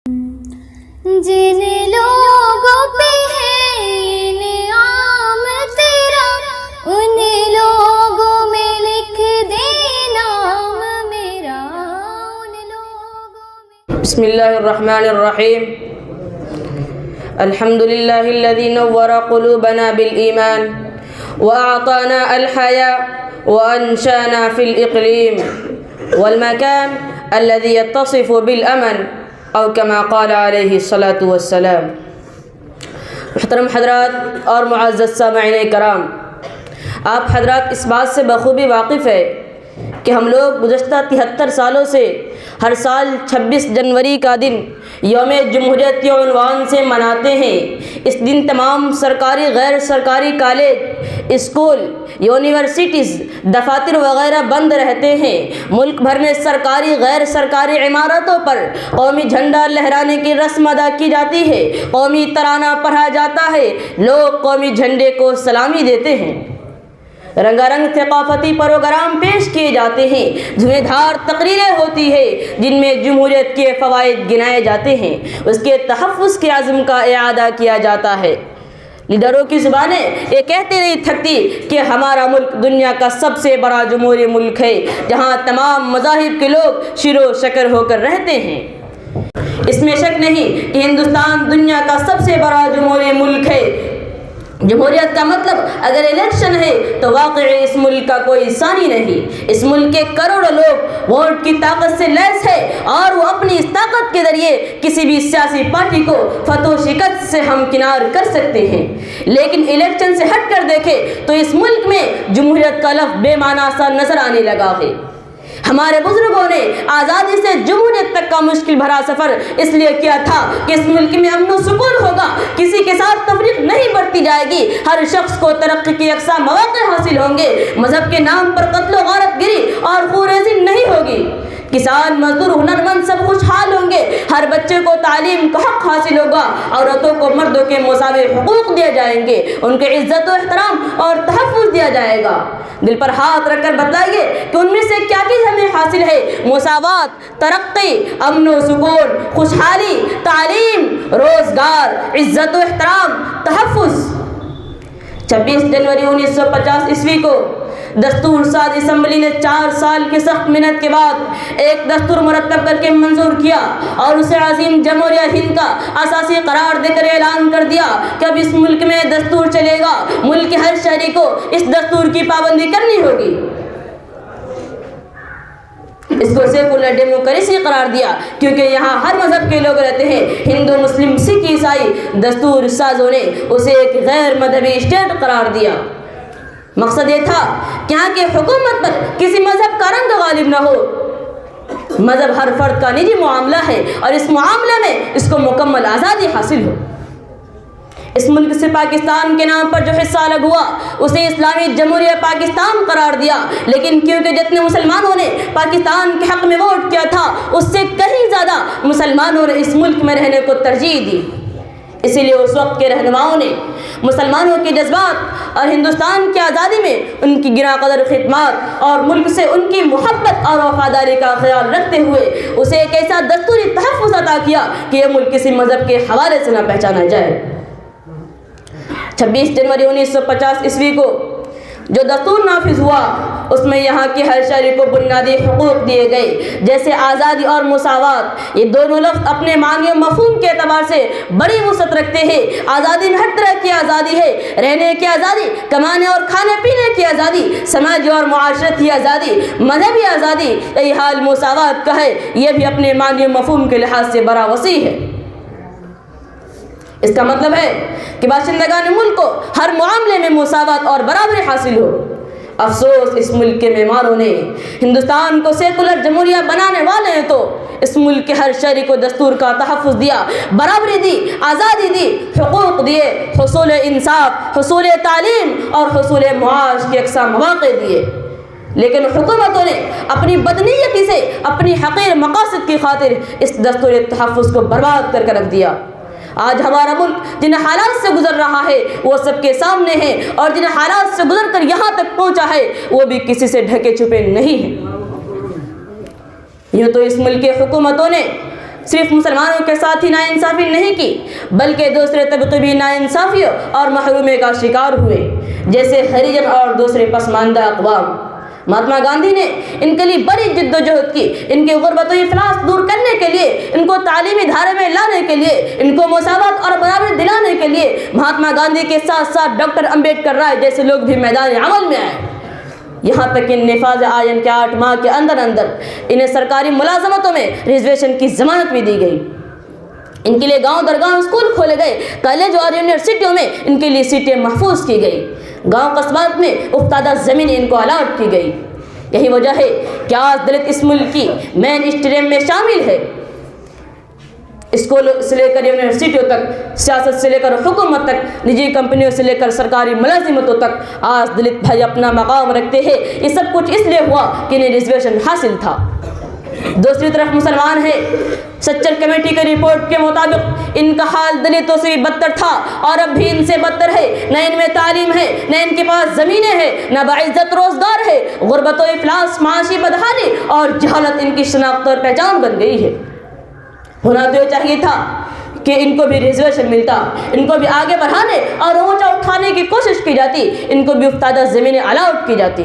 جن لوگوں پہ ہے انعام تیرا ان لوگوں میں لکھ دے نام میرا ان لوگوں میں. بسم اللہ الرحمن الرحیم. الحمد للہ الذی نور قلوبنا بالایمان واعطانا الحیاء وانشانا فی الاقلیم والمکان الذي يتصف بالامن او کما قال علیہ الصلاۃ والسلام. محترم حضرات اور معزز سامعین کرام، آپ حضرات اس بات سے بخوبی واقف ہے کہ ہم لوگ گزشتہ 73 سالوں سے ہر سال 26 جنوری کا دن یوم جمہوریت کے عنوان سے مناتے ہیں. اس دن تمام سرکاری غیر سرکاری کالج، اسکول، یونیورسٹیز، دفاتر وغیرہ بند رہتے ہیں. ملک بھر میں سرکاری غیر سرکاری عمارتوں پر قومی جھنڈا لہرانے کی رسم ادا کی جاتی ہے، قومی ترانہ پڑھا جاتا ہے، لوگ قومی جھنڈے کو سلامی دیتے ہیں، رنگا رنگ ثقافتی پروگرام پیش کیے جاتے ہیں، دھویں دھار تقریریں ہوتی ہے جن میں جمہوریت کے فوائد گنائے جاتے ہیں، اس کے تحفظ کے عزم کا اعادہ کیا جاتا ہے. لیڈروں کی زبانیں یہ کہتے نہیں تھکتی کہ ہمارا ملک دنیا کا سب سے بڑا جمہوری ملک ہے جہاں تمام مذاہب کے لوگ شیر و شکر ہو کر رہتے ہیں. اس میں شک نہیں کہ ہندوستان دنیا کا سب سے بڑا جمہوری ملک ہے. جمہوریت کا مطلب اگر الیکشن ہے تو واقعی اس ملک کا کوئی ثانی نہیں. اس ملک کے کروڑوں لوگ ووٹ کی طاقت سے لیس ہے اور وہ اپنی اس طاقت کے ذریعے کسی بھی سیاسی پارٹی کو فتح و شکست سے ہمکنار کر سکتے ہیں. لیکن الیکشن سے ہٹ کر دیکھیں تو اس ملک میں جمہوریت کا لفظ بے معنی سا نظر آنے لگا ہے. ہمارے بزرگوں نے آزادی سے جمہوریت تک کا مشکل بھرا سفر اس لیے کیا تھا کہ اس ملک میں امن و سکون ہوگا، کسی کے ساتھ تفریق نہیں برتی جائے گی، ہر شخص کو ترقی کے یکساں مواقع حاصل ہوں گے، مذہب کے نام پر قتل و غارت گری اور خونریزی نہیں ہوگی، کسان مزدور ہنرمند سب خوشحال ہوں گے، ہر بچے کو تعلیم کا حق حاصل ہوگا، عورتوں کو مردوں کے مساوی حقوق دیے جائیں گے، ان کے عزت و احترام اور تحفظ دیا جائے گا. دل پر ہاتھ رکھ کر بتائیے کہ ان میں سے کیا چیز ہمیں حاصل ہے؟ مساوات، ترقی، امن و سکون، خوشحالی، تعلیم، روزگار، عزت و احترام، تحفظ. 26 جنوری 1950 عیسوی کو دستور ساز اسمبلی نے 4 سال کی سخت محنت کے بعد ایک دستور مرتب کر کے منظور کیا اور اسے عظیم جمہوریہ ہند کا اساسی قرار دے کر اعلان کر دیا کہ اب اس ملک میں دستور چلے گا، ملک کے ہر شہری کو اس دستور کی پابندی کرنی ہوگی. اس کو سیکولر ڈیموکریسی قرار دیا کیونکہ یہاں ہر مذہب کے لوگ رہتے ہیں، ہندو، مسلم، سکھ، عیسائی. دستور سازوں نے اسے ایک غیر مذہبی اسٹیٹ قرار دیا. مقصد یہ تھا کہ یہاں کی حکومت پر کسی مذہب کا رنگ غالب نہ ہو. مذہب ہر فرد کا نجی معاملہ ہے اور اس معاملے میں اس کو مکمل آزادی حاصل ہو. اس ملک سے پاکستان کے نام پر جو حصہ الگ ہوا اسے اسلامی جمہوریہ پاکستان قرار دیا، لیکن کیونکہ جتنے مسلمانوں نے پاکستان کے حق میں ووٹ کیا تھا اس سے کہیں زیادہ مسلمانوں نے اس ملک میں رہنے کو ترجیح دی. اسی لیے اس وقت کے رہنماؤں نے مسلمانوں کے جذبات اور ہندوستان کی آزادی میں ان کی گراں قدر خدمات اور ملک سے ان کی محبت اور وفاداری کا خیال رکھتے ہوئے اسے ایک ایسا دستوری تحفظ عطا کیا کہ یہ ملک کسی مذہب کے حوالے سے نہ پہچانا جائے. 26 جنوری 1950 عیسوی کو جو دستور نافذ ہوا اس میں یہاں کے ہر شہری کو بنیادی حقوق دیے گئے جیسے آزادی اور مساوات. یہ دونوں لفظ اپنے معنی و مفہوم کے اعتبار سے بڑی وسعت رکھتے ہیں. آزادی میں ہر طرح کی آزادی ہے، رہنے کی آزادی، کمانے اور کھانے پینے کی آزادی، سماجی اور معاشرتی آزادی، مذہبی آزادی. یہی حال مساوات کا ہے، یہ بھی اپنے معنی و مفہوم کے لحاظ سے بڑا وسیع ہے. اس کا مطلب ہے کہ باشندگان ملک کو ہر معاملے میں مساوات اور برابری حاصل ہو. افسوس اس ملک کے معماروں نے ہندوستان کو سیکولر جمہوریہ بنانے والے ہیں تو اس ملک کے ہر شہری کو دستور کا تحفظ دیا، برابری دی، آزادی دی، حقوق دیے، حصول انصاف، حصول تعلیم اور حصول معاش کے یکساں مواقع دیے. لیکن حکومتوں نے اپنی بدنیتی سے اپنی حقیر مقاصد کی خاطر اس دستور تحفظ کو برباد کر رکھ دیا. آج ہمارا ملک جن حالات سے گزر رہا ہے وہ سب کے سامنے ہے اور جن حالات سے گزر کر یہاں تک پہنچا ہے وہ بھی کسی سے ڈھکے چھپے نہیں ہیں. یہ تو اس ملک کی حکومتوں نے صرف مسلمانوں کے ساتھ ہی ناانصافی نہیں کی بلکہ دوسرے طبقے بھی ناانصافیوں اور محرومی کا شکار ہوئے، جیسے ہریجن اور دوسرے پسماندہ اقوام۔ مہاتما گاندھی نے ان کے لیے بڑی جد و جہد کی، ان کی غربت و افلاس دور کرنے کے لیے، ان کو تعلیمی دھارے میں لانے کے لیے، ان کو مساوات اور برابری دلانے کے لیے مہاتما گاندھی کے ساتھ ساتھ ڈاکٹر امبیڈکر رائے جیسے لوگ بھی میدان عمل میں آئے۔ یہاں تک کہ نفاذ آئین کے 8 ماہ کے اندر انہیں سرکاری ملازمتوں میں ریزرویشن کی ضمانت بھی دی گئی۔ ان کے لیے گاؤں در گاؤں اسکول کھولے گئے، کالج اور یونیورسٹیوں میں ان کے لیے سیٹیں محفوظ کی گئی، گاؤں قصبات میں افتادہ زمینیں ان کو الاٹ کی گئی۔ یہی وجہ ہے کہ آج دلت اس ملک کی مین اسٹریم میں شامل ہے۔ اسکول سے لے کر یونیورسٹیوں تک، سیاست سے لے کر حکومت تک، نجی کمپنیوں سے لے کر سرکاری ملازمتوں تک آج دلت بھائی اپنا مقام رکھتے ہیں۔ یہ سب کچھ اس لیے ہوا کہ انہیں ریزرویشن حاصل تھا۔ دوسری طرف مسلمان ہیں، سچر کمیٹی کی رپورٹ کے مطابق ان کا حال دلتوں سے بھی بدتر تھا اور اب بھی ان سے بدتر ہے۔ نہ ان میں تعلیم ہے، نہ ان کے پاس زمینیں ہیں، نہ باعزت روزگار ہے۔ غربت و افلاس، معاشی بدحالی اور جہالت ان کی شناخت اور پہچان بن گئی ہے۔ ہونا تو یہ چاہیے تھا کہ ان کو بھی ریزرویشن ملتا، ان کو بھی آگے بڑھانے اور اونچا اٹھانے کی کوشش کی جاتی، ان کو بھی افتادہ زمینیں الاٹ کی جاتی۔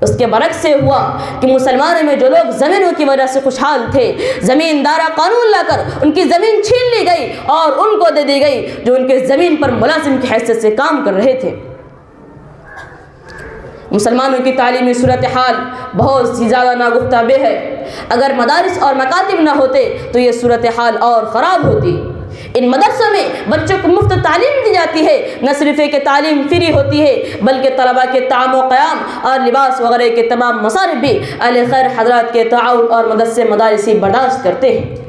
اس کے برعکس سے ہوا کہ مسلمانوں میں جو لوگ زمینوں کی وجہ سے خوشحال تھے، زمیندارہ قانون لا کر ان کی زمین چھین لی گئی اور ان کو دے دی گئی جو ان کے زمین پر ملازم کی حیثیت سے کام کر رہے تھے۔ مسلمانوں کی تعلیمی صورتحال بہت سی زیادہ ناگفتہ بے ہے۔ اگر مدارس اور مکاتب نہ ہوتے تو یہ صورتحال اور خراب ہوتی۔ ان مدرسوں میں بچوں کو مفت تعلیم دی جاتی ہے، نہ صرف کہ تعلیم فری ہوتی ہے بلکہ طلباء کے طعام و قیام اور لباس وغیرہ کے تمام مصارف بھی اہل خیر حضرات کے تعاون اور مدد سے مدارسی برداشت کرتے ہیں۔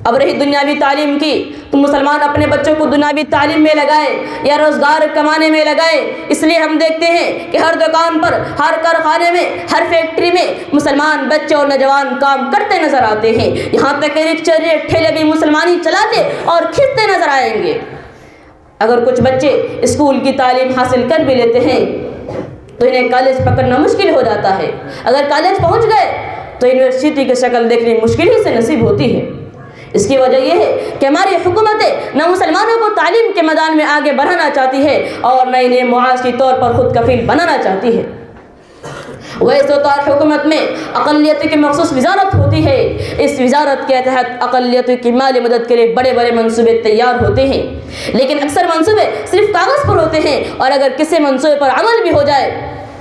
اب رہی دنیاوی تعلیم کی، تو مسلمان اپنے بچوں کو دنیاوی تعلیم میں لگائے یا روزگار کمانے میں لگائے۔ اس لیے ہم دیکھتے ہیں کہ ہر دکان پر، ہر کارخانے میں، ہر فیکٹری میں مسلمان بچے اور نوجوان کام کرتے نظر آتے ہیں۔ یہاں تک کہ رکشے ٹھیلے بھی مسلمانی چلاتے اور کھینچتے نظر آئیں گے۔ اگر کچھ بچے اسکول کی تعلیم حاصل کر بھی لیتے ہیں تو انہیں کالج پکڑنا مشکل ہو جاتا ہے۔ اگر کالج پہنچ گئے تو یونیورسٹی کی شکل دیکھنی مشکل ہی سے نصیب ہوتی ہے۔ اس کی وجہ یہ ہے کہ ہماری حکومتیں نہ مسلمانوں کو تعلیم کے میدان میں آگے بڑھانا چاہتی ہے اور نہ انہیں معاشی طور پر خود کفیل بنانا چاہتی ہے۔ ویسے تو حکومت میں اقلیتوں کی مخصوص وزارت ہوتی ہے۔ اس وزارت کے تحت اقلیتوں کی مالی مدد کے لیے بڑے بڑے منصوبے تیار ہوتے ہیں، لیکن اکثر منصوبے صرف کاغذ پر ہوتے ہیں اور اگر کسی منصوبے پر عمل بھی ہو جائے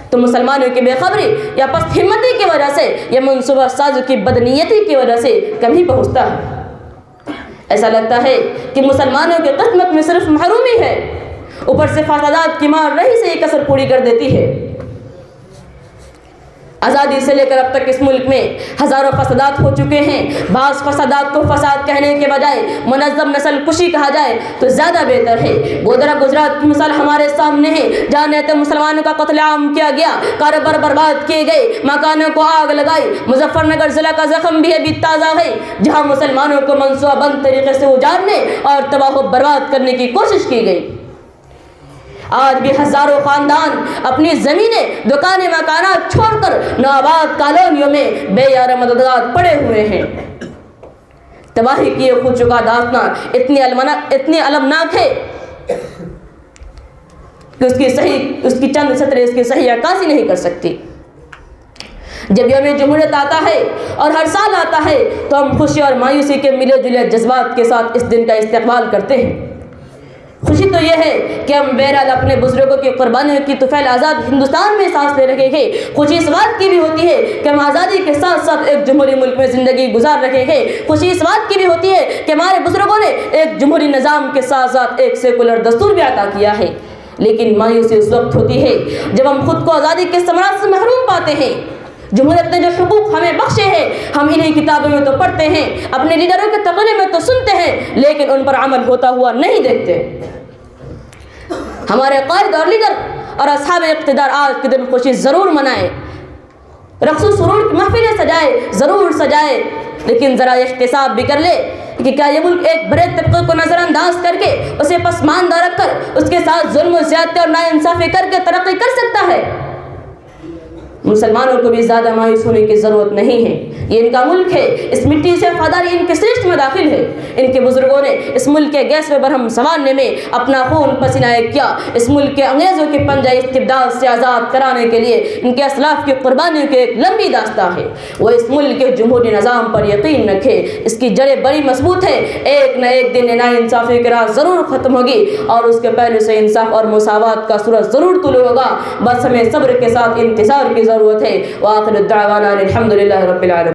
تو مسلمانوں کی بے خبری یا پست ہمتی کی وجہ سے یا منصوبہ سازوں کی بدنیتی کی وجہ سے کمی پہنچتا ہے۔ ایسا لگتا ہے کہ مسلمانوں کی قسمت میں صرف محرومی ہے، اوپر سے فسادات کی مار رہی سے یہ کسر پوری کر دیتی ہے۔ آزادی سے لے کر اب تک اس ملک میں ہزاروں فسادات ہو چکے ہیں۔ بعض فسادات کو فساد کہنے کے بجائے منظم نسل کشی کہا جائے تو زیادہ بہتر ہے۔ گودرا گجرات کی مثال ہمارے سامنے ہے، جہاں نہایت مسلمانوں کا قتل عام کیا گیا، کاروبار برباد کیے گئے، مکانوں کو آگ لگائی۔ مظفر نگر ضلع کا زخم بھی ابھی تازہ ہے، جہاں مسلمانوں کو منصوبہ بند طریقے سے اجارنے اور تباہ و برباد کرنے کی کوشش کی گئی۔ آج بھی ہزاروں خاندان اپنی زمینیں، دکانیں، مکانات چھوڑ کر نوآباد کالونیوں میں بے یار مددگار پڑے ہوئے ہیں۔ تباہی کیے خود چکا داستان اتنی المناک ہے کہ اس کی چند سطریں اس کی صحیح عکاسی نہیں کر سکتی۔ جب یوم جمہوریت آتا ہے اور ہر سال آتا ہے تو ہم خوشی اور مایوسی کے ملے جلے جذبات کے ساتھ اس دن کا استقبال کرتے ہیں۔ خوشی تو یہ ہے کہ ہم بہرحال اپنے بزرگوں کی قربانیوں کی طفیل آزاد ہندوستان میں سانس لے رہے ہیں۔ خوشی اس بات کی بھی ہوتی ہے کہ ہم آزادی کے ساتھ ساتھ ایک جمہوری ملک میں زندگی گزار رہے ہیں۔ خوشی اس بات کی بھی ہوتی ہے کہ ہمارے بزرگوں نے ایک جمہوری نظام کے ساتھ ساتھ ایک سیکولر دستور بھی عطا کیا ہے۔ لیکن مایوسی اس وقت ہوتی ہے جب ہم خود کو آزادی کے ثمرات سے محروم پاتے ہیں۔ جمہوریت نے جو حقوق ہمیں بخشے ہیں ہم انہیں کتابوں میں تو پڑھتے ہیں، اپنے لیڈروں کے تقریر میں تو سنتے ہیں، لیکن ان پر عمل ہوتا ہوا نہیں دیکھتے۔ ہمارے قائد اور لیڈر اور اصحاب اقتدار آج کے دن خوشی ضرور منائیں، رقص و سرور کی محفلیں سجائے، ضرور سجائے، لیکن ذرا احتساب بھی کر لے کہ کیا یہ ملک ایک بڑے طبقے کو نظر انداز کر کے، اسے پسماندہ رکھ کر، اس کے ساتھ ظلم و زیادتی اور ناانصافی کر کے ترقی کر سکتا ہے؟ مسلمانوں کو بھی زیادہ مایوس ہونے کی ضرورت نہیں ہے. یہ ان کا ملک ہے, اس مٹی سے وفاداری ان کے سرشت میں داخل ہے. ان کے بزرگوں نے اس ملک کے گیس میں برہم سنوارنے میں اپنا خون پسینہ کیا. اس ملک کے انگریزوں کے پنجہ استبداد سے آزاد کرانے کے لیے ان کے اسلاف کی قربانیوں کی ایک لمبی داستان ہے. وہ اس ملک کے جمہوری نظام پر یقین رکھے, اس کی جڑیں بڑی مضبوط ہیں. ایک نہ ایک دن ناانصافی کی راہ ضرور ختم ہوگی اور اس کے پہلے سے انصاف اور مساوات کا سورج ضرور طلوع ہوگا. بس ہمیں صبر کے ساتھ انتظار کی ضرورت ہے. وآخر الدعوانا الحمدللہ رب العالمین.